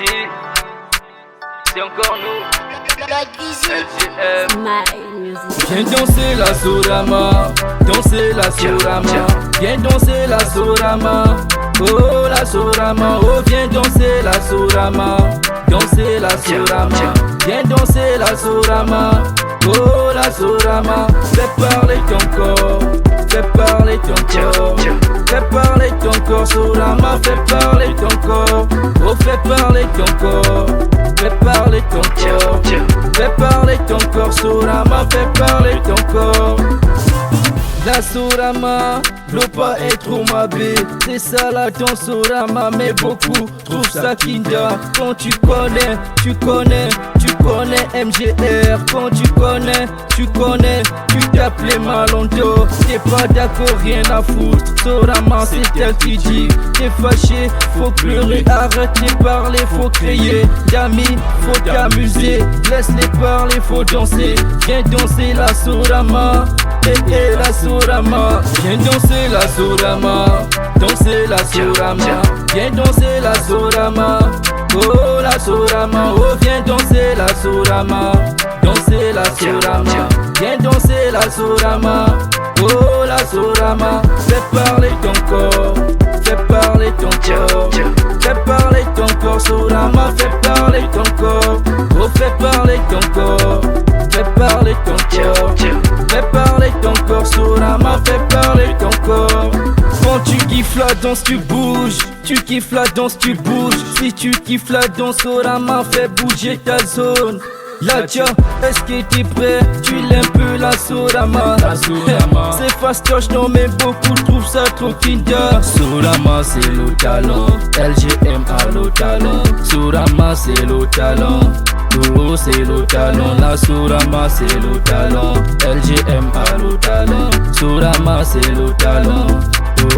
ici, c'est encore nous. LGM. Viens danser la Sorama, danser la Sorama. Viens danser la Sorama, oh la Sorama. Oh viens danser la Sorama, danser la Sorama. Viens danser la Sorama, oh la Sorama. Fais parler ton corps, fais parler ton corps. Fais parler ton corps, Sorama, fais parler ton corps. Oh fais parler ton corps, fais parler ton corps. Fais parler ton corps, Sorama, fais parler ton corps. La Sorama, l'eau pas être trop mabé. C'est ça la danse Sorama, mais beaucoup trouvent ça kinda. Quand tu connais, tu connais, tu connais MGR. Quand tu connais, tu connais, tu t'appelles Malondo. T'es pas d'accord, rien à foutre. Sorama, c'est elle qui dit. T'es fâché, faut pleurer, arrête de parler, faut crier. D'amis, faut t'amuser, laisse-les parler, faut danser. Viens danser la Sorama. Et la Sorama, viens danser la Sorama, danser la Sorama, viens danser la Sorama, oh la Sorama, oh viens danser la Sorama, danser la Sorama, viens danser la Sorama, oh la Sorama, fais parler ton corps, fais parler ton corps, fais parler ton corps, Sorama, fais parler ton corps, oh fais parler ton corps, fais parler ton corps. Fais parler ton corps, Sorama, fais parler ton corps. Quand tu kiffes la danse, tu bouges. Tu kiffes la danse, tu bouges. Si tu kiffes la danse, Sorama, fais bouger ta zone. Latia, est-ce que t'es prêt? Tu l'aimes peu la Sorama. C'est fastoche, non mais beaucoup trouvent ça trop kinda. Sorama c'est le talent, LGM a le talent. Sorama c'est le talent, oh c'est le talent. La Sorama c'est le talent, LGM a le talent. Sorama c'est le talent,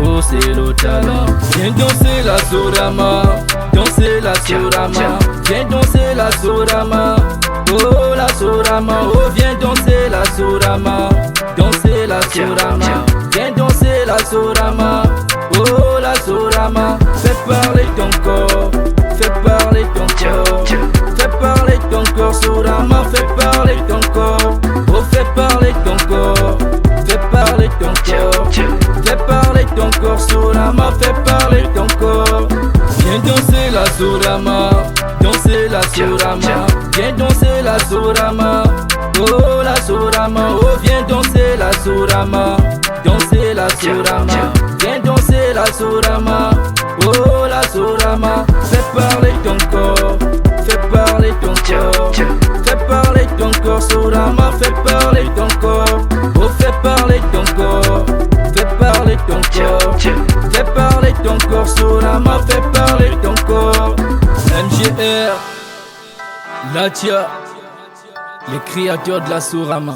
oh c'est le talent. Viens danser la Sorama, danser la Sorama. Viens danser la Sorama, oh la Sorama, oh viens danser la Sorama, danser la Sorama, viens danser la Sorama, oh la Sorama, fais parler ton corps, fais parler ton corps, fais parler ton corps, Sorama, fais parler ton corps, oh fais parler ton corps, fais parler ton corps, fais parler ton corps, Sorama, fais parler ton corps, viens danser la Sorama, danser la Sorama, viens danser la Sorama, oh la Sorama, oh viens danser la Sorama, danser la Sorama, viens danser la Sorama, oh la Sorama, fais parler ton corps, fais parler ton corps, fais parler ton corps, Sorama, fais parler ton corps, oh fais parler ton corps, fais parler ton corps, fais parler ton corps, Sorama, fais parler ton corps. MGR, Latia, les créateurs de la Sorama.